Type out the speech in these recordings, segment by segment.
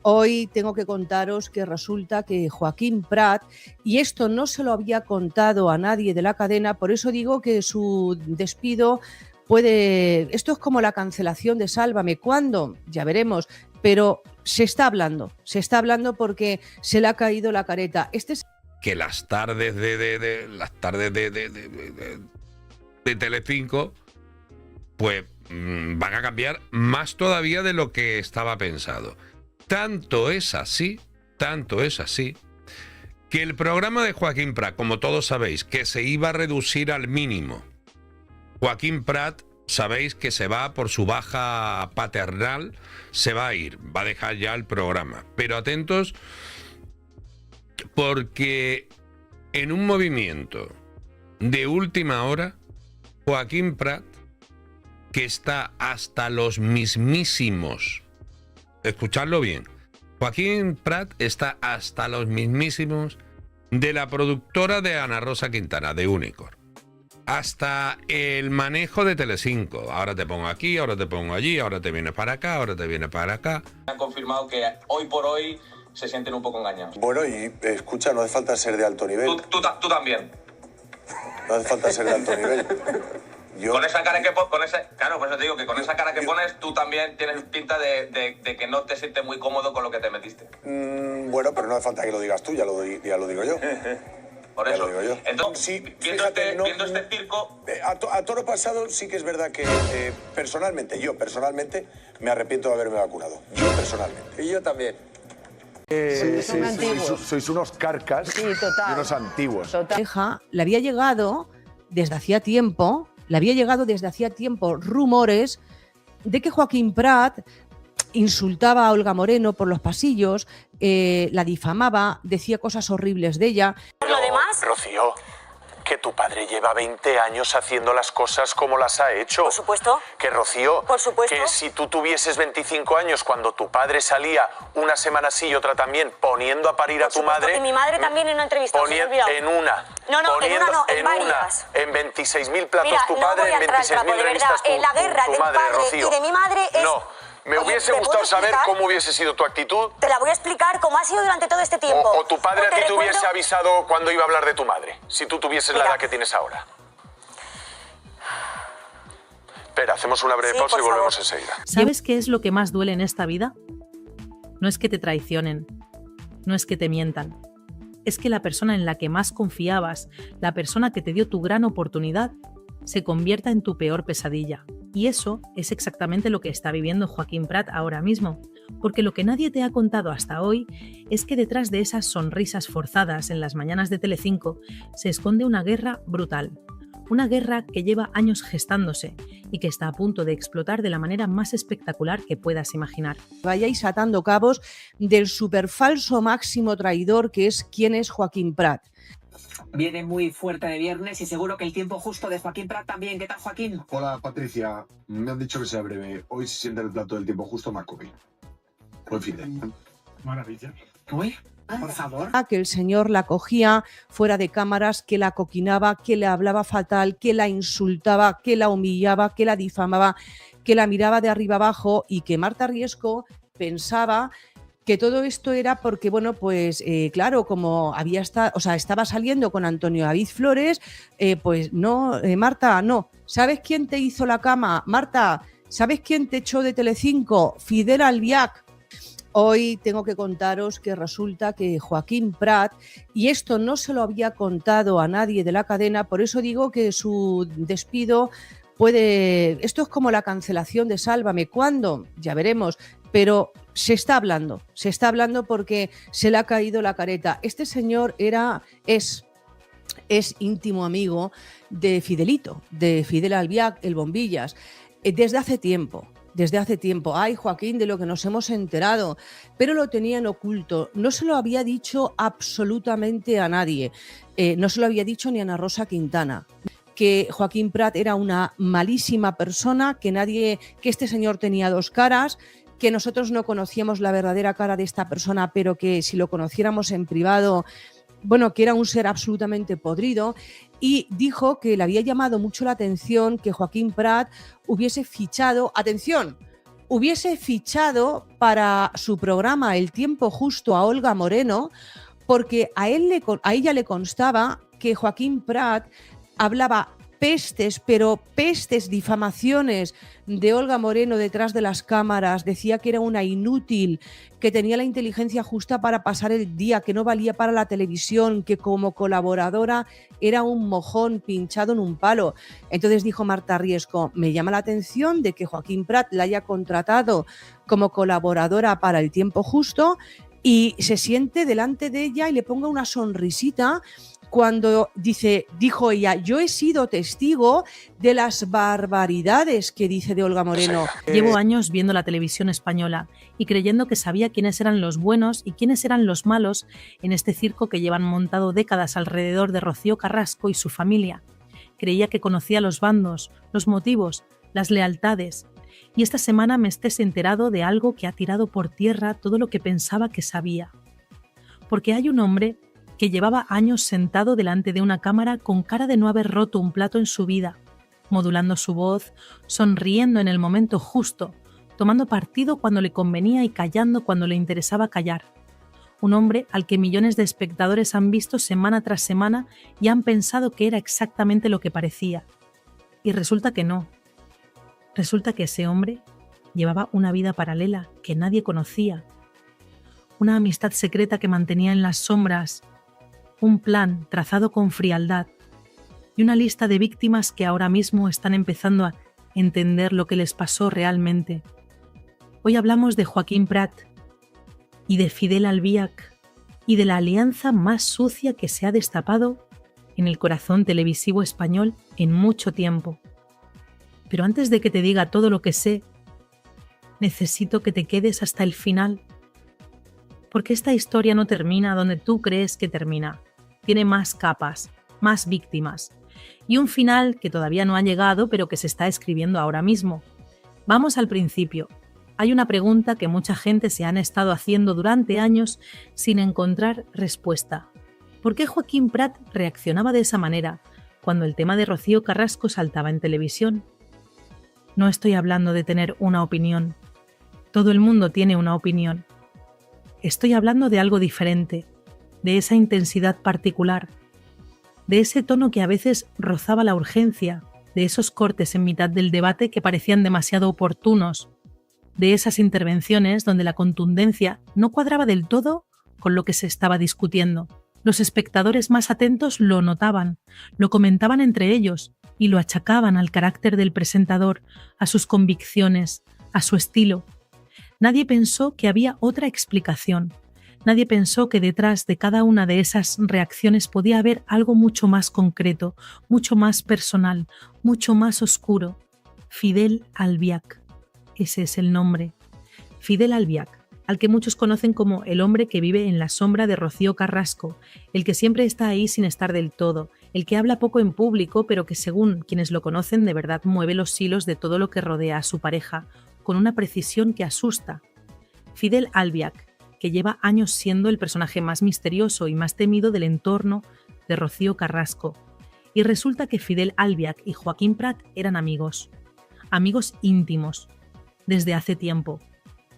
Hoy tengo que contaros que resulta que Joaquín Prat, y esto no se lo había contado a nadie de la cadena, por eso digo que su despido puede... Esto es como la cancelación de Sálvame. ¿Cuándo? Ya veremos, pero se está hablando porque se le ha caído la careta. Que las tardes de Telecinco pues van a cambiar más todavía de lo que estaba pensado. Tanto es así, que el programa de Joaquín Prat, como todos sabéis, que se iba a reducir al mínimo. Joaquín Prat, sabéis que se va por su baja paternal, se va a ir, va a dejar ya el programa. Pero atentos, porque en un movimiento de última hora, Joaquín Prat, que está hasta los mismísimos, escuchadlo bien, Joaquín Prat está hasta los mismísimos de la productora de Ana Rosa Quintana, de Unicorn. Hasta el manejo de Telecinco. Ahora te pongo aquí, ahora te pongo allí, ahora te vienes para acá, ahora te vienes para acá. Han confirmado que hoy por hoy se sienten un poco engañados. Bueno, y escucha, no hace falta ser de alto nivel. Tú también. No hace falta ser de alto nivel. Con esa cara que pones, claro, por eso te digo que con esa cara que pones, tú también tienes pinta de que no te sientes muy cómodo con lo que te metiste. Bueno, pero no hace falta que lo digas tú, ya lo digo yo. Por eso. Lo digo yo. Entonces, sí, viendo fíjate, este circo... A toro pasado sí que es verdad que yo personalmente, me arrepiento de haberme vacunado. Yo personalmente. Y yo también. Sois unos carcas, sí, total, y unos antiguos. Le había llegado desde hacía tiempo rumores de que Joaquín Prat insultaba a Olga Moreno por los pasillos, la difamaba, decía cosas horribles de ella. Por lo demás, Rocío, que tu padre lleva 20 años haciendo las cosas como las ha hecho. por supuesto. Que Rocío, Por supuesto. que si tú tuvieses 25 años cuando tu padre salía una semana sí y otra también poniendo a parir a tu madre... Y mi madre también en una entrevista, en una. En varias. En 26.000 platos Mira, tu no padre, voy a en entrar al 26.000 trapo, de verdad. revistas La guerra tu de mi madre, padre Rocío. y de mi madre es... No. Me Oye, hubiese ¿te gustado puedo saber explicar? cómo hubiese sido tu actitud. Te la voy a explicar cómo ha sido durante todo este tiempo. O tu padre a ti te hubiese recuerdo... avisado cuando iba a hablar de tu madre, si tú tuvieses la edad que tienes ahora. Espera, hacemos una breve pausa y volvemos enseguida. ¿Sabes qué es lo que más duele en esta vida? No es que te traicionen, no es que te mientan. Es que la persona en la que más confiabas, la persona que te dio tu gran oportunidad, se convierta en tu peor pesadilla. Y eso es exactamente lo que está viviendo Joaquín Prat ahora mismo, porque lo que nadie te ha contado hasta hoy es que detrás de esas sonrisas forzadas en las mañanas de Telecinco se esconde una guerra brutal. Una guerra que lleva años gestándose y que está a punto de explotar de la manera más espectacular que puedas imaginar. Vayáis atando cabos del superfalso máximo traidor que es quién es Joaquín Prat. Viene muy fuerte de viernes y seguro que el tiempo justo de Joaquín Prat también. ¿Qué tal, Joaquín? Hola, Patricia. Me han dicho que sea breve. Hoy se siente el plato del tiempo justo Macobi. Buen fin de... Maravilla. Uy, por favor. Que el señor la cogía fuera de cámaras, que la coquinaba, que le hablaba fatal, que la insultaba, que la humillaba, que la difamaba, que la miraba de arriba abajo y que Marta Riesco pensaba que todo esto era porque, bueno, pues claro, como estaba saliendo con Antonio David Flores, pues no, Marta, no. ¿Sabes quién te hizo la cama? Marta, ¿sabes quién te echó de Telecinco? Fidel Albiac. Hoy tengo que contaros que resulta que Joaquín Prat, y esto no se lo había contado a nadie de la cadena, por eso digo que su despido puede... Esto es como la cancelación de Sálvame. ¿Cuándo? Ya veremos, pero se está hablando porque se le ha caído la careta. Este señor es íntimo amigo de Fidelito, de Fidel Albiac, el Bombillas, desde hace tiempo. Ay, Joaquín, de lo que nos hemos enterado, pero lo tenían oculto. No se lo había dicho absolutamente a nadie. No se lo había dicho ni a Ana Rosa Quintana. Que Joaquín Prat era una malísima persona, que este señor tenía dos caras, que nosotros no conocíamos la verdadera cara de esta persona, pero que si lo conociéramos en privado, bueno, que era un ser absolutamente podrido, y dijo que le había llamado mucho la atención que Joaquín Prat hubiese fichado, atención, hubiese fichado para su programa El Tiempo Justo a Olga Moreno, porque a ella le constaba que Joaquín Prat hablaba pestes, pero pestes, difamaciones de Olga Moreno detrás de las cámaras, decía que era una inútil, que tenía la inteligencia justa para pasar el día, que no valía para la televisión, que como colaboradora era un mojón pinchado en un palo. Entonces dijo Marta Riesco, me llama la atención de que Joaquín Prat la haya contratado como colaboradora para El Tiempo Justo y se siente delante de ella y le ponga una sonrisita cuando dijo ella, yo he sido testigo de las barbaridades que dice de Olga Moreno. Llevo años viendo la televisión española y creyendo que sabía quiénes eran los buenos y quiénes eran los malos en este circo que llevan montado décadas alrededor de Rocío Carrasco y su familia. Creía que conocía los bandos, los motivos, las lealtades. Y esta semana me estés enterado de algo que ha tirado por tierra todo lo que pensaba que sabía. Porque hay un hombre que llevaba años sentado delante de una cámara con cara de no haber roto un plato en su vida, modulando su voz, sonriendo en el momento justo, tomando partido cuando le convenía y callando cuando le interesaba callar. Un hombre al que millones de espectadores han visto semana tras semana y han pensado que era exactamente lo que parecía. Y resulta que no. Resulta que ese hombre llevaba una vida paralela que nadie conocía, una amistad secreta que mantenía en las sombras, un plan trazado con frialdad y una lista de víctimas que ahora mismo están empezando a entender lo que les pasó realmente. Hoy hablamos de Joaquín Prat y de Fidel Albiach y de la alianza más sucia que se ha destapado en el corazón televisivo español en mucho tiempo. Pero antes de que te diga todo lo que sé, necesito que te quedes hasta el final, porque esta historia no termina donde tú crees que termina. Tiene más capas, más víctimas, y un final que todavía no ha llegado, pero que se está escribiendo ahora mismo. Vamos al principio. Hay una pregunta que mucha gente se han estado haciendo durante años sin encontrar respuesta. ¿Por qué Joaquín Prat reaccionaba de esa manera cuando el tema de Rocío Carrasco saltaba en televisión? No estoy hablando de tener una opinión. Todo el mundo tiene una opinión. Estoy hablando de algo diferente, de esa intensidad particular, de ese tono que a veces rozaba la urgencia, de esos cortes en mitad del debate que parecían demasiado oportunos, de esas intervenciones donde la contundencia no cuadraba del todo con lo que se estaba discutiendo. Los espectadores más atentos lo notaban, lo comentaban entre ellos y lo achacaban al carácter del presentador, a sus convicciones, a su estilo. Nadie pensó que había otra explicación. Nadie pensó que detrás de cada una de esas reacciones podía haber algo mucho más concreto, mucho más personal, mucho más oscuro. Fidel Albiach. Ese es el nombre. Fidel Albiach, al que muchos conocen como el hombre que vive en la sombra de Rocío Carrasco, el que siempre está ahí sin estar del todo, el que habla poco en público, pero que según quienes lo conocen de verdad mueve los hilos de todo lo que rodea a su pareja, con una precisión que asusta. Fidel Albiach, que lleva años siendo el personaje más misterioso y más temido del entorno de Rocío Carrasco. Y resulta que Fidel Albiach y Joaquín Prat eran amigos íntimos, desde hace tiempo.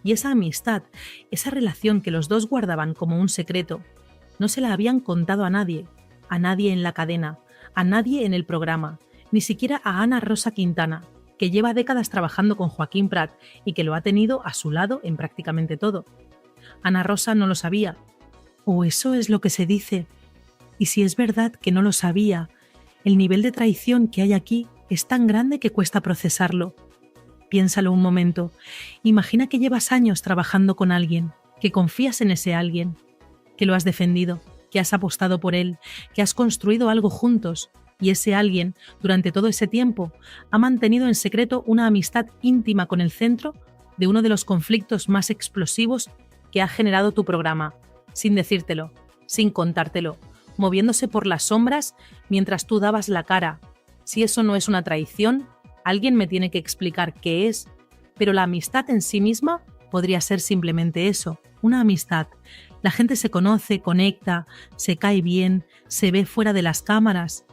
Y esa amistad, esa relación que los dos guardaban como un secreto, no se la habían contado a nadie en la cadena, a nadie en el programa, ni siquiera a Ana Rosa Quintana, que lleva décadas trabajando con Joaquín Prat y que lo ha tenido a su lado en prácticamente todo. Ana Rosa no lo sabía, o eso es lo que se dice. Y si es verdad que no lo sabía, el nivel de traición que hay aquí es tan grande que cuesta procesarlo. Piénsalo un momento. Imagina que llevas años trabajando con alguien, que confías en ese alguien, que lo has defendido, que has apostado por él, que has construido algo juntos, y ese alguien, durante todo ese tiempo, ha mantenido en secreto una amistad íntima con el centro de uno de los conflictos más explosivos que ha generado tu programa, sin decírtelo, sin contártelo, moviéndose por las sombras mientras tú dabas la cara. Si eso no es una traición, alguien me tiene que explicar qué es, pero la amistad en sí misma podría ser simplemente eso, una amistad. La gente se conoce, conecta, se cae bien, se ve fuera de las cámaras.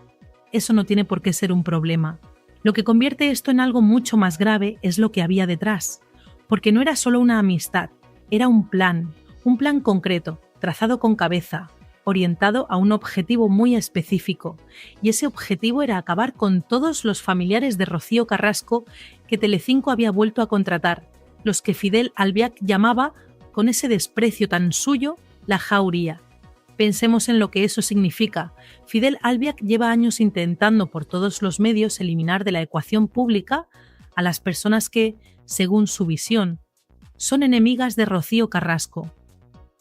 Eso no tiene por qué ser un problema. Lo que convierte esto en algo mucho más grave es lo que había detrás. Porque no era solo una amistad, era un plan concreto, trazado con cabeza, orientado a un objetivo muy específico, y ese objetivo era acabar con todos los familiares de Rocío Carrasco que Telecinco había vuelto a contratar, los que Fidel Albiac llamaba, con ese desprecio tan suyo, la jauría. Pensemos en lo que eso significa. Fidel Albiac lleva años intentando por todos los medios eliminar de la ecuación pública a las personas que, según su visión, son enemigas de Rocío Carrasco.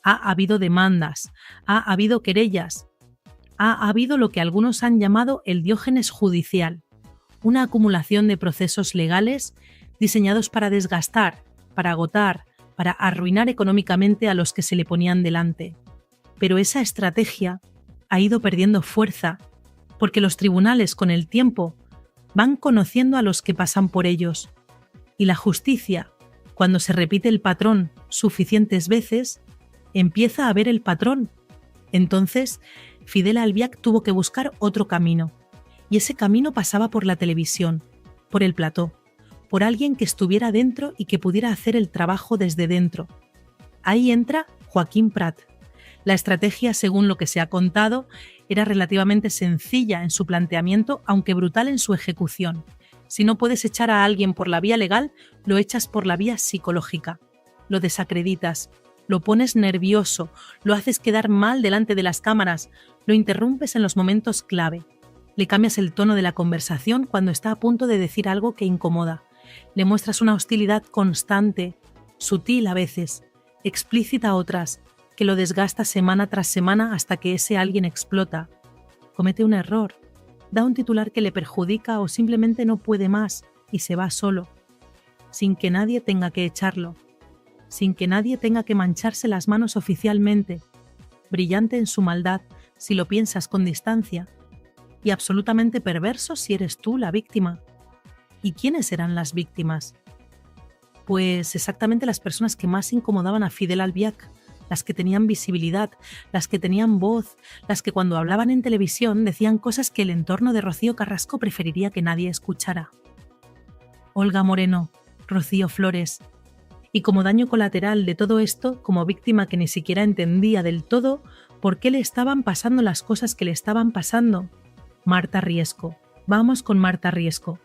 Ha habido demandas, ha habido querellas, ha habido lo que algunos han llamado el Diógenes judicial, una acumulación de procesos legales diseñados para desgastar, para agotar, para arruinar económicamente a los que se le ponían delante. Pero esa estrategia ha ido perdiendo fuerza, porque los tribunales con el tiempo van conociendo a los que pasan por ellos, y la justicia, cuando se repite el patrón suficientes veces, empieza a ver el patrón. Entonces, Fidel Albiac tuvo que buscar otro camino, y ese camino pasaba por la televisión, por el plató, por alguien que estuviera dentro y que pudiera hacer el trabajo desde dentro. Ahí entra Joaquín Prat. La estrategia, según lo que se ha contado, era relativamente sencilla en su planteamiento, aunque brutal en su ejecución. Si no puedes echar a alguien por la vía legal, lo echas por la vía psicológica. Lo desacreditas, lo pones nervioso, lo haces quedar mal delante de las cámaras, lo interrumpes en los momentos clave. Le cambias el tono de la conversación cuando está a punto de decir algo que incomoda. Le muestras una hostilidad constante, sutil a veces, explícita a otras, que lo desgasta semana tras semana hasta que ese alguien explota. Comete un error, da un titular que le perjudica o simplemente no puede más y se va solo, sin que nadie tenga que echarlo, sin que nadie tenga que mancharse las manos oficialmente, brillante en su maldad si lo piensas con distancia, y absolutamente perverso si eres tú la víctima. ¿Y quiénes eran las víctimas? Pues exactamente las personas que más incomodaban a Fidel Albiac, las que tenían visibilidad, las que tenían voz, las que cuando hablaban en televisión decían cosas que el entorno de Rocío Carrasco preferiría que nadie escuchara. Olga Moreno, Rocío Flores. Y como daño colateral de todo esto, como víctima que ni siquiera entendía del todo por qué le estaban pasando las cosas que le estaban pasando, Marta Riesco. Vamos con Marta Riesco.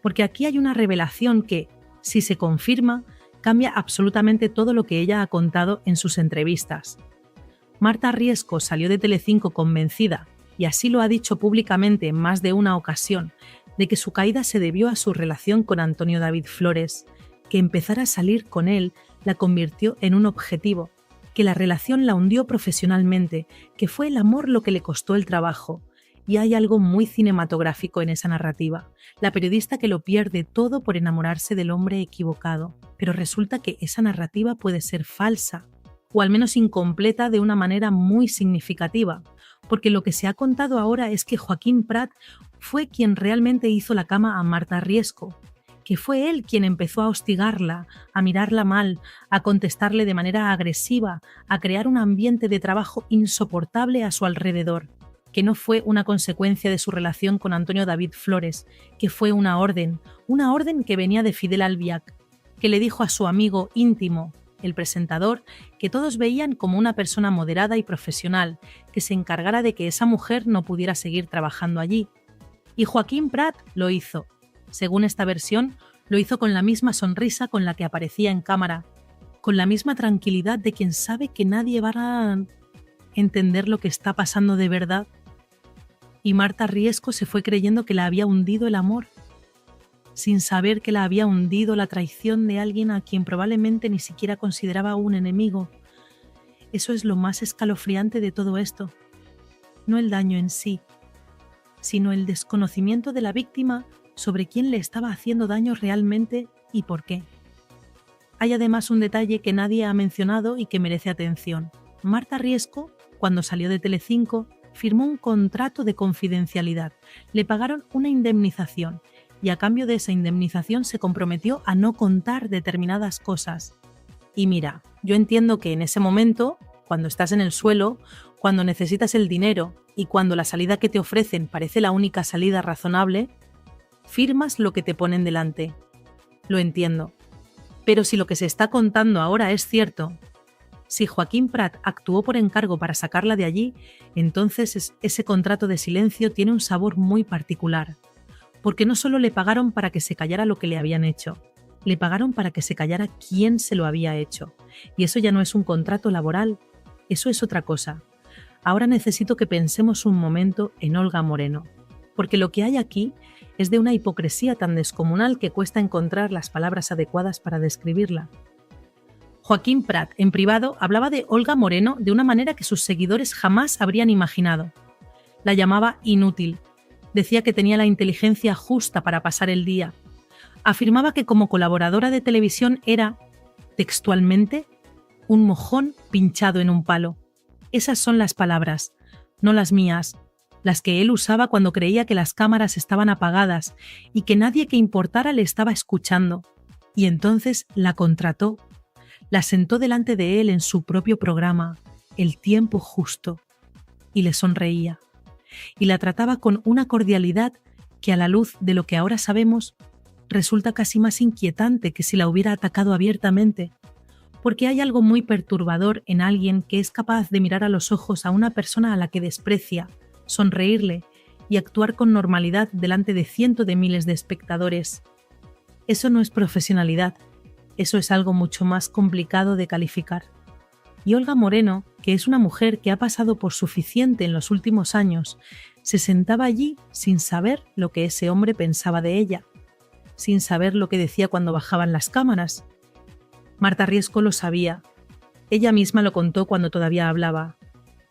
Porque aquí hay una revelación que, si se confirma, cambia absolutamente todo lo que ella ha contado en sus entrevistas. Marta Riesco salió de Telecinco convencida, y así lo ha dicho públicamente en más de una ocasión, de que su caída se debió a su relación con Antonio David Flores, que empezar a salir con él la convirtió en un objetivo, que la relación la hundió profesionalmente, que fue el amor lo que le costó el trabajo. Y hay algo muy cinematográfico en esa narrativa, la periodista que lo pierde todo por enamorarse del hombre equivocado, pero resulta que esa narrativa puede ser falsa, o al menos incompleta de una manera muy significativa, porque lo que se ha contado ahora es que Joaquín Prat fue quien realmente hizo la cama a Marta Riesco, que fue él quien empezó a hostigarla, a mirarla mal, a contestarle de manera agresiva, a crear un ambiente de trabajo insoportable a su alrededor, que no fue una consecuencia de su relación con Antonio David Flores, que fue una orden que venía de Fidel Albiac, que le dijo a su amigo íntimo, el presentador, que todos veían como una persona moderada y profesional, que se encargara de que esa mujer no pudiera seguir trabajando allí. Y Joaquín Prat lo hizo. Según esta versión, lo hizo con la misma sonrisa con la que aparecía en cámara, con la misma tranquilidad de quien sabe que nadie va a entender lo que está pasando de verdad. Y Marta Riesco se fue creyendo que la había hundido el amor, sin saber que la había hundido la traición de alguien a quien probablemente ni siquiera consideraba un enemigo. Eso es lo más escalofriante de todo esto. No el daño en sí, sino el desconocimiento de la víctima sobre quién le estaba haciendo daño realmente y por qué. Hay además un detalle que nadie ha mencionado y que merece atención. Marta Riesco, cuando salió de Telecinco, firmó un contrato de confidencialidad, le pagaron una indemnización y a cambio de esa indemnización se comprometió a no contar determinadas cosas. Y mira, yo entiendo que en ese momento, cuando estás en el suelo, cuando necesitas el dinero y cuando la salida que te ofrecen parece la única salida razonable, firmas lo que te ponen delante. Lo entiendo. Pero si lo que se está contando ahora es cierto, si Joaquín Prat actuó por encargo para sacarla de allí, entonces ese contrato de silencio tiene un sabor muy particular, porque no solo le pagaron para que se callara lo que le habían hecho, le pagaron para que se callara quién se lo había hecho. Y eso ya no es un contrato laboral, eso es otra cosa. Ahora necesito que pensemos un momento en Olga Moreno, porque lo que hay aquí es de una hipocresía tan descomunal que cuesta encontrar las palabras adecuadas para describirla. Joaquín Prat, en privado, hablaba de Olga Moreno de una manera que sus seguidores jamás habrían imaginado. La llamaba inútil. Decía que tenía la inteligencia justa para pasar el día. Afirmaba que como colaboradora de televisión era, textualmente, un mojón pinchado en un palo. Esas son las palabras, no las mías, las que él usaba cuando creía que las cámaras estaban apagadas y que nadie que importara le estaba escuchando. Y entonces la contrató. La sentó delante de él en su propio programa, El tiempo justo, y le sonreía. Y la trataba con una cordialidad que a la luz de lo que ahora sabemos resulta casi más inquietante que si la hubiera atacado abiertamente, porque hay algo muy perturbador en alguien que es capaz de mirar a los ojos a una persona a la que desprecia, sonreírle y actuar con normalidad delante de cientos de miles de espectadores. Eso no es profesionalidad, eso es algo mucho más complicado de calificar. Y Olga Moreno, que es una mujer que ha pasado por suficiente en los últimos años, se sentaba allí sin saber lo que ese hombre pensaba de ella, sin saber lo que decía cuando bajaban las cámaras. Marta Riesco lo sabía. Ella misma lo contó cuando todavía hablaba.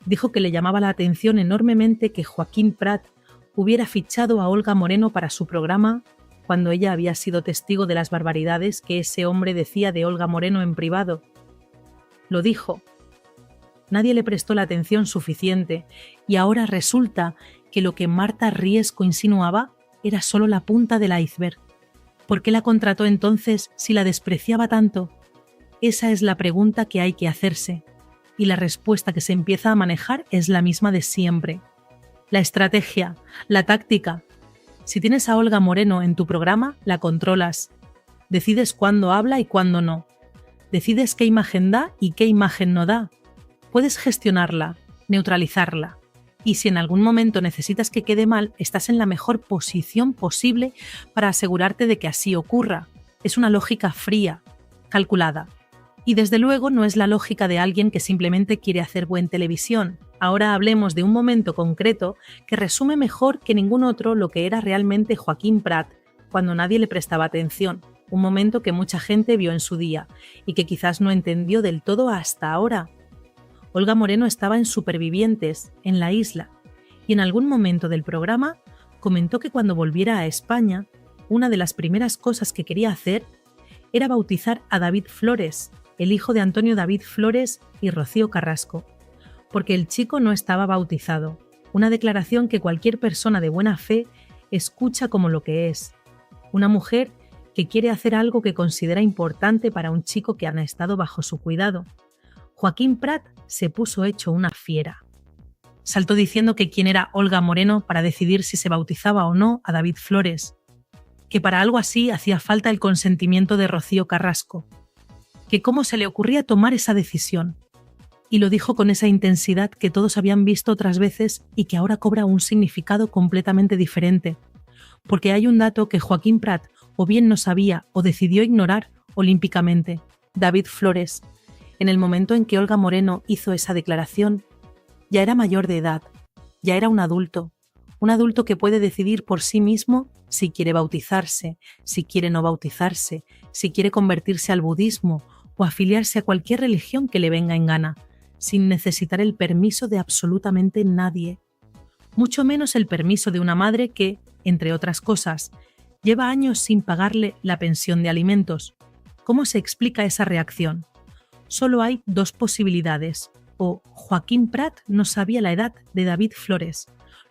Dijo que le llamaba la atención enormemente que Joaquín Prat hubiera fichado a Olga Moreno para su programa cuando ella había sido testigo de las barbaridades que ese hombre decía de Olga Moreno en privado. Lo dijo. Nadie le prestó la atención suficiente y ahora resulta que lo que Marta Riesco insinuaba era solo la punta del iceberg. ¿Por qué la contrató entonces si la despreciaba tanto? Esa es la pregunta que hay que hacerse, y la respuesta que se empieza a manejar es la misma de siempre. La estrategia, la táctica. Si tienes a Olga Moreno en tu programa, la controlas. Decides cuándo habla y cuándo no. Decides qué imagen da y qué imagen no da. Puedes gestionarla, neutralizarla. Y si en algún momento necesitas que quede mal, estás en la mejor posición posible para asegurarte de que así ocurra. Es una lógica fría, calculada. Y desde luego no es la lógica de alguien que simplemente quiere hacer buena televisión. Ahora hablemos de un momento concreto que resume mejor que ningún otro lo que era realmente Joaquín Prat cuando nadie le prestaba atención. Un momento que mucha gente vio en su día y que quizás no entendió del todo hasta ahora. Olga Moreno estaba en Supervivientes, en la isla, y en algún momento del programa comentó que cuando volviera a España, una de las primeras cosas que quería hacer era bautizar a David Flores, el hijo de Antonio David Flores y Rocío Carrasco, porque el chico no estaba bautizado, una declaración que cualquier persona de buena fe escucha como lo que es, una mujer que quiere hacer algo que considera importante para un chico que ha estado bajo su cuidado. Joaquín Prat se puso hecho una fiera. Saltó diciendo que quién era Olga Moreno para decidir si se bautizaba o no a David Flores, que para algo así hacía falta el consentimiento de Rocío Carrasco, que cómo se le ocurría tomar esa decisión. Y lo dijo con esa intensidad que todos habían visto otras veces y que ahora cobra un significado completamente diferente, porque hay un dato que Joaquín Prat o bien no sabía o decidió ignorar olímpicamente. David Flores, en el momento en que Olga Moreno hizo esa declaración, ya era mayor de edad, ya era un adulto que puede decidir por sí mismo si quiere bautizarse, si quiere no bautizarse, si quiere convertirse al budismo o afiliarse a cualquier religión que le venga en gana, sin necesitar el permiso de absolutamente nadie, mucho menos el permiso de una madre que, entre otras cosas, lleva años sin pagarle la pensión de alimentos. ¿Cómo se explica esa reacción? Solo hay dos posibilidades. O Joaquín Prat no sabía la edad de David Flores,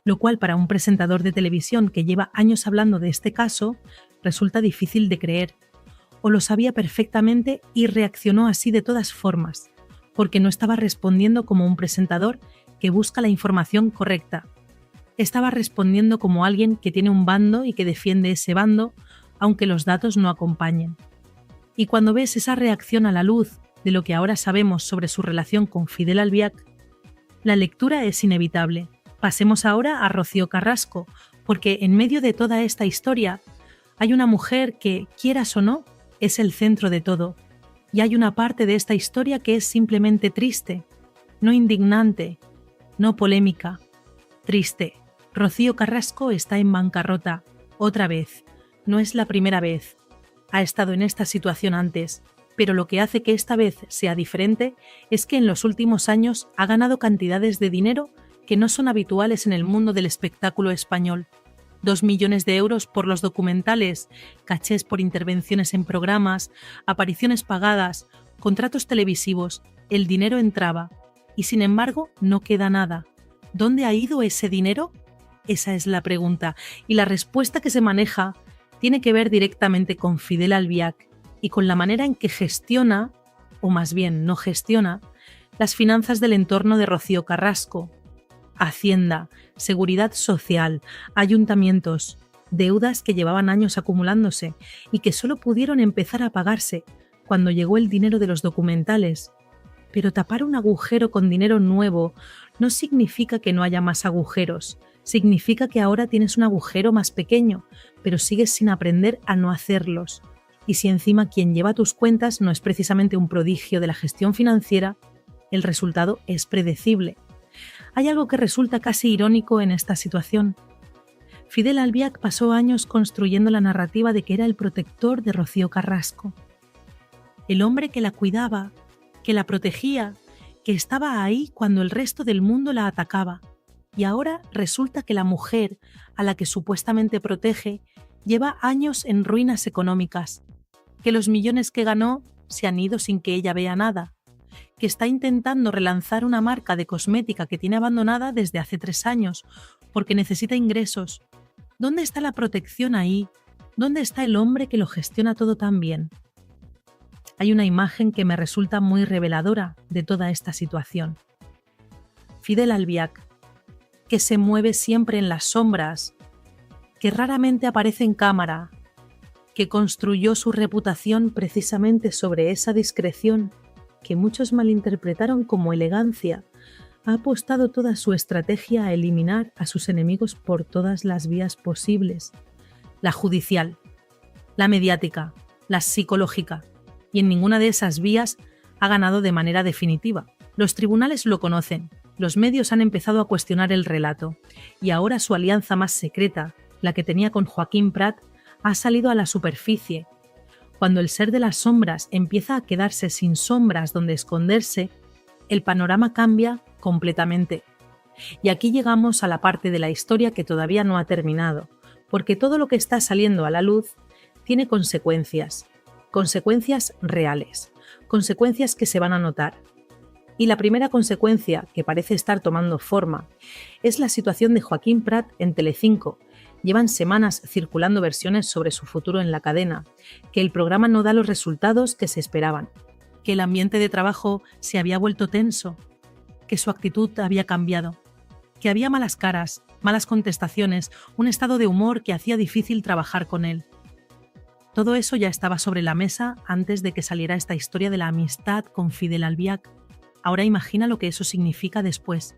lo cual para un presentador de televisión que lleva años hablando de este caso resulta difícil de creer. O lo sabía perfectamente y reaccionó así de todas formas, porque no estaba respondiendo como un presentador que busca la información correcta. Estaba respondiendo como alguien que tiene un bando y que defiende ese bando, aunque los datos no acompañen. Y cuando ves esa reacción a la luz de lo que ahora sabemos sobre su relación con Fidel Albiac, la lectura es inevitable. Pasemos ahora a Rocío Carrasco, porque en medio de toda esta historia hay una mujer que, quieras o no, es el centro de todo. Y hay una parte de esta historia que es simplemente triste, no indignante, no polémica. Triste. Rocío Carrasco está en bancarrota, otra vez. No es la primera vez. Ha estado en esta situación antes, pero lo que hace que esta vez sea diferente es que en los últimos años ha ganado cantidades de dinero que no son habituales en el mundo del espectáculo español. 2 millones de euros por los documentales, cachés por intervenciones en programas, apariciones pagadas, contratos televisivos. El dinero entraba y sin embargo no queda nada. ¿Dónde ha ido ese dinero? Esa es la pregunta, y la respuesta que se maneja tiene que ver directamente con Fidel Albiac y con la manera en que gestiona, o más bien no gestiona, las finanzas del entorno de Rocío Carrasco. Hacienda, Seguridad Social, ayuntamientos, deudas que llevaban años acumulándose y que solo pudieron empezar a pagarse cuando llegó el dinero de los documentales. Pero tapar un agujero con dinero nuevo no significa que no haya más agujeros, significa que ahora tienes un agujero más pequeño, pero sigues sin aprender a no hacerlos. Y si encima quien lleva tus cuentas no es precisamente un prodigio de la gestión financiera, el resultado es predecible. Hay algo que resulta casi irónico en esta situación. Fidel Albiac pasó años construyendo la narrativa de que era el protector de Rocío Carrasco. El hombre que la cuidaba, que la protegía, que estaba ahí cuando el resto del mundo la atacaba. Y ahora resulta que la mujer a la que supuestamente protege lleva años en ruinas económicas, que los millones que ganó se han ido sin que ella vea nada, que está intentando relanzar una marca de cosmética que tiene abandonada desde hace 3 años porque necesita ingresos. ¿Dónde está la protección ahí? ¿Dónde está el hombre que lo gestiona todo tan bien? Hay una imagen que me resulta muy reveladora de toda esta situación. Fidel Albiac, que se mueve siempre en las sombras, que raramente aparece en cámara, que construyó su reputación precisamente sobre esa discreción que muchos malinterpretaron como elegancia, ha apostado toda su estrategia a eliminar a sus enemigos por todas las vías posibles: la judicial, la mediática, la psicológica, y en ninguna de esas vías ha ganado de manera definitiva. Los tribunales lo conocen, los medios han empezado a cuestionar el relato, y ahora su alianza más secreta, la que tenía con Joaquín Prat, ha salido a la superficie. Cuando el ser de las sombras empieza a quedarse sin sombras donde esconderse, el panorama cambia completamente. Y aquí llegamos a la parte de la historia que todavía no ha terminado, porque todo lo que está saliendo a la luz tiene consecuencias reales, consecuencias que se van a notar. Y la primera consecuencia, que parece estar tomando forma, es la situación de Joaquín Prat en Telecinco. Llevan semanas circulando versiones sobre su futuro en la cadena, que el programa no da los resultados que se esperaban, que el ambiente de trabajo se había vuelto tenso, que su actitud había cambiado, que había malas caras, malas contestaciones, un estado de humor que hacía difícil trabajar con él. Todo eso ya estaba sobre la mesa antes de que saliera esta historia de la amistad con Fidel Albiac. Ahora imagina lo que eso significa después,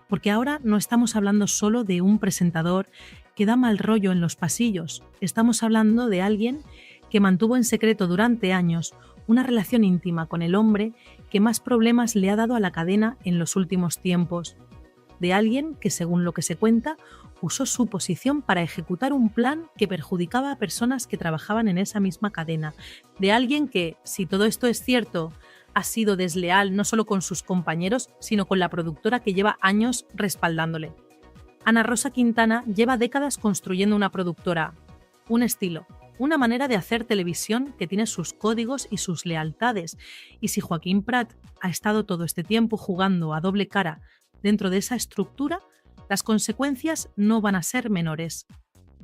porque ahora no estamos hablando solo de un presentador que da mal rollo en los pasillos, estamos hablando de alguien que mantuvo en secreto durante años una relación íntima con el hombre que más problemas le ha dado a la cadena en los últimos tiempos, de alguien que, según lo que se cuenta, usó su posición para ejecutar un plan que perjudicaba a personas que trabajaban en esa misma cadena, de alguien que, si todo esto es cierto, ha sido desleal no solo con sus compañeros, sino con la productora que lleva años respaldándole. Ana Rosa Quintana lleva décadas construyendo una productora, un estilo, una manera de hacer televisión que tiene sus códigos y sus lealtades. Y si Joaquín Prat ha estado todo este tiempo jugando a doble cara dentro de esa estructura, las consecuencias no van a ser menores.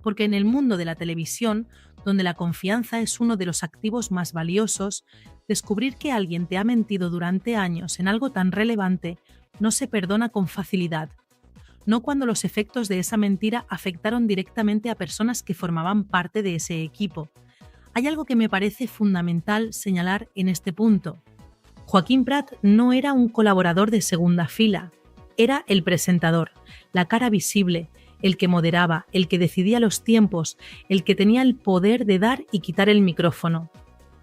Porque en el mundo de la televisión, donde la confianza es uno de los activos más valiosos, descubrir que alguien te ha mentido durante años en algo tan relevante no se perdona con facilidad. No cuando los efectos de esa mentira afectaron directamente a personas que formaban parte de ese equipo. Hay algo que me parece fundamental señalar en este punto. Joaquín Prat no era un colaborador de segunda fila, era el presentador, la cara visible, el que moderaba, el que decidía los tiempos, el que tenía el poder de dar y quitar el micrófono.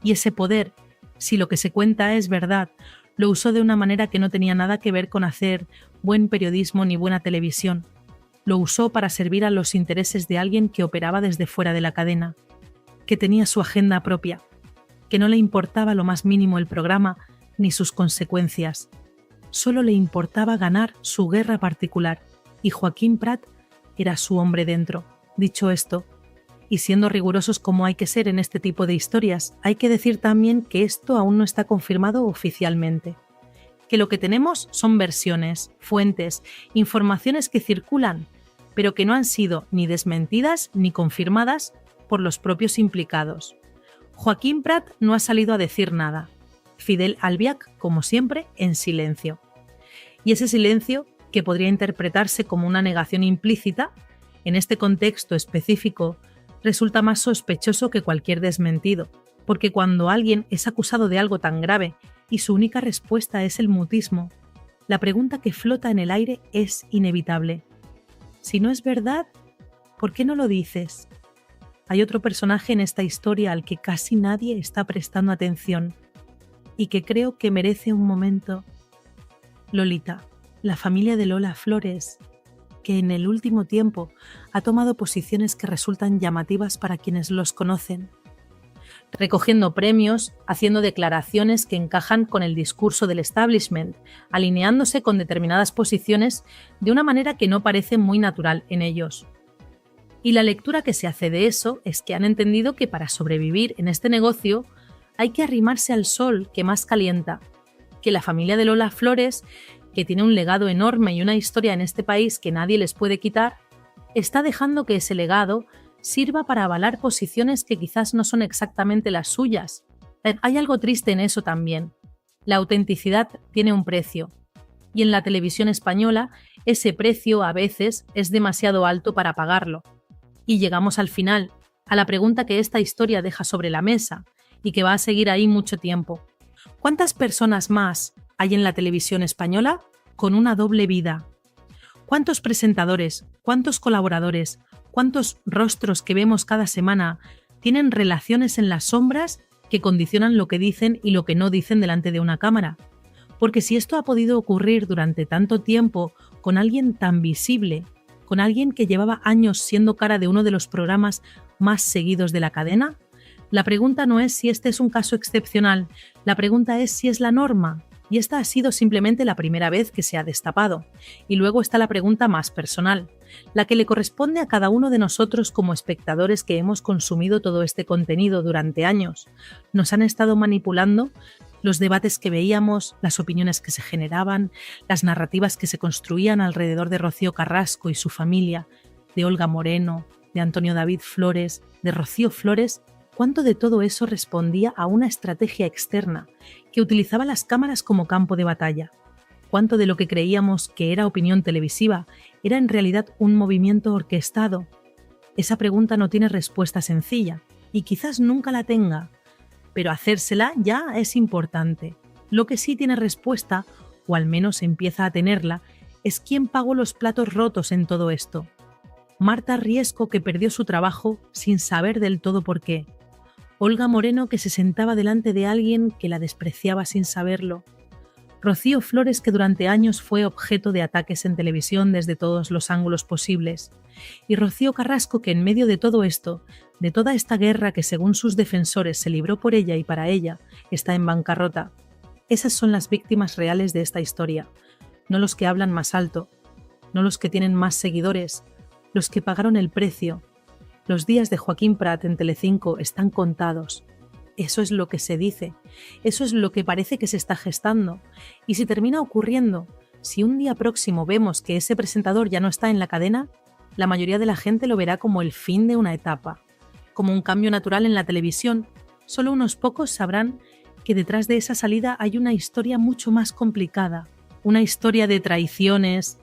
Y ese poder, si lo que se cuenta es verdad, lo usó de una manera que no tenía nada que ver con hacer buen periodismo ni buena televisión. Lo usó para servir a los intereses de alguien que operaba desde fuera de la cadena, que tenía su agenda propia, que no le importaba lo más mínimo el programa ni sus consecuencias. Solo le importaba ganar su guerra particular, y Joaquín Prat era su hombre dentro. Dicho esto, y siendo rigurosos como hay que ser en este tipo de historias, hay que decir también que esto aún no está confirmado oficialmente. Que lo que tenemos son versiones, fuentes, informaciones que circulan, pero que no han sido ni desmentidas ni confirmadas por los propios implicados. Joaquín Prat no ha salido a decir nada. Fidel Albiac, como siempre, en silencio. Y ese silencio, que podría interpretarse como una negación implícita, en este contexto específico, resulta más sospechoso que cualquier desmentido, porque cuando alguien es acusado de algo tan grave y su única respuesta es el mutismo, la pregunta que flota en el aire es inevitable. Si no es verdad, ¿por qué no lo dices? Hay otro personaje en esta historia al que casi nadie está prestando atención y que creo que merece un momento. Lolita, la familia de Lola Flores, que en el último tiempo ha tomado posiciones que resultan llamativas para quienes los conocen, recogiendo premios, haciendo declaraciones que encajan con el discurso del establishment, alineándose con determinadas posiciones de una manera que no parece muy natural en ellos. Y la lectura que se hace de eso es que han entendido que para sobrevivir en este negocio hay que arrimarse al sol que más calienta, que la familia de Lola Flores, que tiene un legado enorme y una historia en este país que nadie les puede quitar, está dejando que ese legado sirva para avalar posiciones que quizás no son exactamente las suyas. Hay algo triste en eso también. La autenticidad tiene un precio, y en la televisión española ese precio a veces es demasiado alto para pagarlo. Y llegamos al final, a la pregunta que esta historia deja sobre la mesa y que va a seguir ahí mucho tiempo. ¿Cuántas personas más hay en la televisión española con una doble vida? ¿Cuántos presentadores, cuántos colaboradores, cuántos rostros que vemos cada semana tienen relaciones en las sombras que condicionan lo que dicen y lo que no dicen delante de una cámara? Porque si esto ha podido ocurrir durante tanto tiempo con alguien tan visible, con alguien que llevaba años siendo cara de uno de los programas más seguidos de la cadena, la pregunta no es si este es un caso excepcional, la pregunta es si es la norma. Y esta ha sido simplemente la primera vez que se ha destapado. Y luego está la pregunta más personal, la que le corresponde a cada uno de nosotros como espectadores que hemos consumido todo este contenido durante años. Nos han estado manipulando los debates que veíamos, las opiniones que se generaban, las narrativas que se construían alrededor de Rocío Carrasco y su familia, de Olga Moreno, de Antonio David Flores, de Rocío Flores. ¿Cuánto de todo eso respondía a una estrategia externa que utilizaba las cámaras como campo de batalla? ¿Cuánto de lo que creíamos que era opinión televisiva era en realidad un movimiento orquestado? Esa pregunta no tiene respuesta sencilla y quizás nunca la tenga, pero hacérsela ya es importante. Lo que sí tiene respuesta, o al menos empieza a tenerla, es quién pagó los platos rotos en todo esto. Marta Riesco, que perdió su trabajo sin saber del todo por qué. Olga Moreno, que se sentaba delante de alguien que la despreciaba sin saberlo. Rocío Flores, que durante años fue objeto de ataques en televisión desde todos los ángulos posibles. Y Rocío Carrasco, que en medio de todo esto, de toda esta guerra que según sus defensores se libró por ella y para ella, está en bancarrota. Esas son las víctimas reales de esta historia, no los que hablan más alto, no los que tienen más seguidores, los que pagaron el precio. Los días de Joaquín Prat en Telecinco están contados. Eso es lo que se dice, eso es lo que parece que se está gestando. Y si termina ocurriendo, si un día próximo vemos que ese presentador ya no está en la cadena, la mayoría de la gente lo verá como el fin de una etapa, como un cambio natural en la televisión. Solo unos pocos sabrán que detrás de esa salida hay una historia mucho más complicada, una historia de traiciones,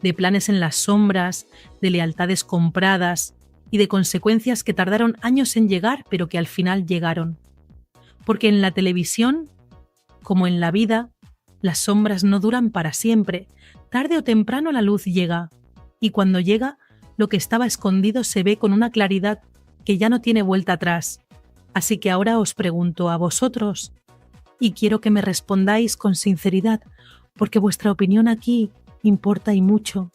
de planes en las sombras, de lealtades compradas y de consecuencias que tardaron años en llegar, pero que al final llegaron. Porque en la televisión, como en la vida, las sombras no duran para siempre. Tarde o temprano la luz llega, y cuando llega, lo que estaba escondido se ve con una claridad que ya no tiene vuelta atrás. Así que ahora os pregunto a vosotros, y quiero que me respondáis con sinceridad, porque vuestra opinión aquí importa y mucho.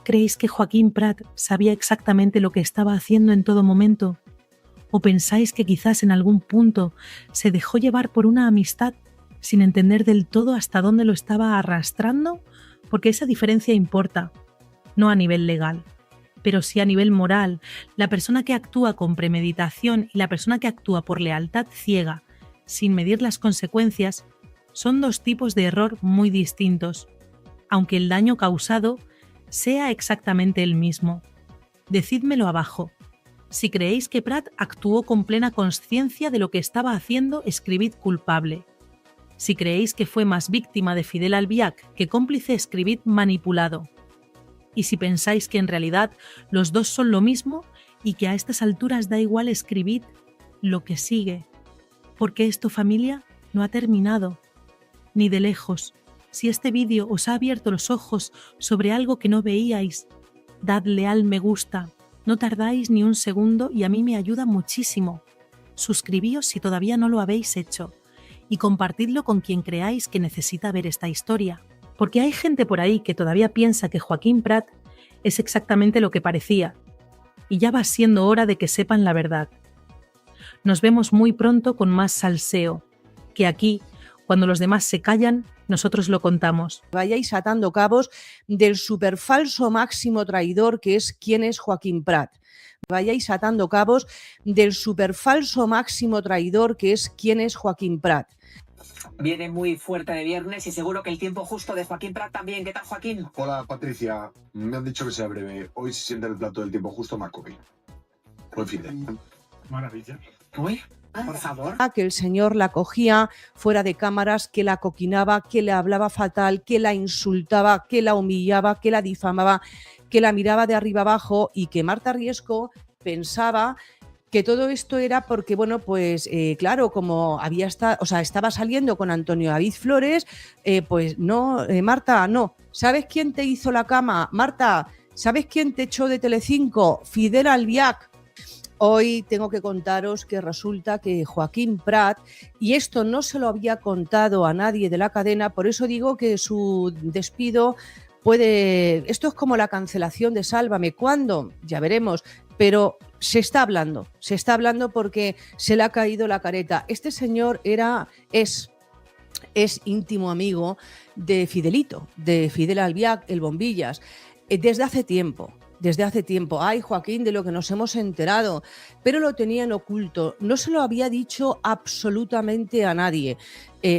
¿Creéis que Joaquín Prat sabía exactamente lo que estaba haciendo en todo momento? ¿O pensáis que quizás en algún punto se dejó llevar por una amistad sin entender del todo hasta dónde lo estaba arrastrando? Porque esa diferencia importa, no a nivel legal, pero sí a nivel moral. La persona que actúa con premeditación y la persona que actúa por lealtad ciega, sin medir las consecuencias, son dos tipos de error muy distintos, aunque el daño causado sea exactamente el mismo. Decídmelo abajo. Si creéis que Prat actuó con plena consciencia de lo que estaba haciendo, escribid culpable. Si creéis que fue más víctima de Fidel Albiac que cómplice, escribid manipulado. Y si pensáis que en realidad los dos son lo mismo y que a estas alturas da igual, escribid lo que sigue. Porque esto, familia, no ha terminado. Ni de lejos. Si este vídeo os ha abierto los ojos sobre algo que no veíais, dadle al me gusta. No tardáis ni un segundo y a mí me ayuda muchísimo. Suscribíos si todavía no lo habéis hecho y compartidlo con quien creáis que necesita ver esta historia. Porque hay gente por ahí que todavía piensa que Joaquín Prat es exactamente lo que parecía y ya va siendo hora de que sepan la verdad. Nos vemos muy pronto con más salseo, que aquí, cuando los demás se callan, nosotros lo contamos. Vayáis atando cabos del superfalso máximo traidor que es quién es Joaquín Prat. Vayáis atando cabos del superfalso máximo traidor que es quién es Joaquín Prat. Viene muy fuerte de viernes y seguro que el tiempo justo de Joaquín Prat también. ¿Qué tal, Joaquín? Hola, Patricia. Me han dicho que sea breve. Hoy se siente el plato del tiempo justo Macobi. Buen fin de. Maravilla. Uy, por favor. Que el señor la cogía fuera de cámaras, que la coquinaba, que le hablaba fatal, que la insultaba, que la humillaba, que la difamaba, que la miraba de arriba abajo y que Marta Riesco pensaba que todo esto era porque, bueno, pues claro, como estaba saliendo con Antonio David Flores, pues no, Marta, no. ¿Sabes quién te hizo la cama? Marta, ¿sabes quién te echó de Telecinco? Fidel Albiac. Hoy tengo que contaros que resulta que Joaquín Prat, y esto no se lo había contado a nadie de la cadena, por eso digo que su despido esto es como la cancelación de Sálvame. ¿Cuándo? Ya veremos, pero se está hablando porque se le ha caído la careta. Este señor es íntimo amigo de Fidelito, de Fidel Albiac, el Bombillas, desde hace tiempo. Ay, Joaquín, de lo que nos hemos enterado, pero lo tenían oculto, no se lo había dicho absolutamente a nadie,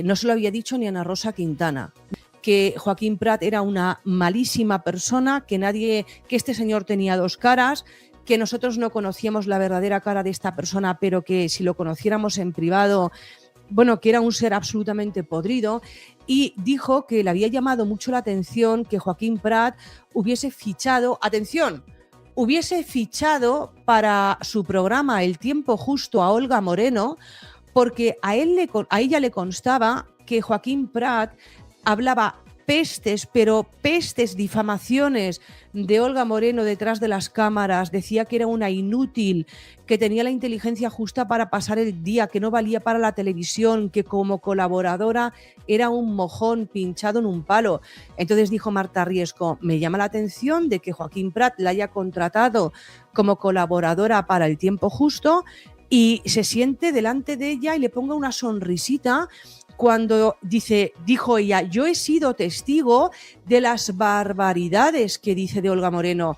no se lo había dicho ni a Ana Rosa Quintana, que Joaquín Prat era una malísima persona, que este señor tenía dos caras, que nosotros no conocíamos la verdadera cara de esta persona, pero que si lo conociéramos en privado, bueno, que era un ser absolutamente podrido, y dijo que le había llamado mucho la atención que Joaquín Prat hubiese fichado para su programa El Tiempo Justo a Olga Moreno, porque a ella le constaba que Joaquín Prat hablaba pestes, difamaciones de Olga Moreno detrás de las cámaras, decía que era una inútil, que tenía la inteligencia justa para pasar el día, que no valía para la televisión, que como colaboradora era un mojón pinchado en un palo. Entonces dijo Marta Riesco, me llama la atención de que Joaquín Prat la haya contratado como colaboradora para El Tiempo Justo y se siente delante de ella y le ponga una sonrisita cuando dijo ella, yo he sido testigo de las barbaridades que dice de Olga Moreno.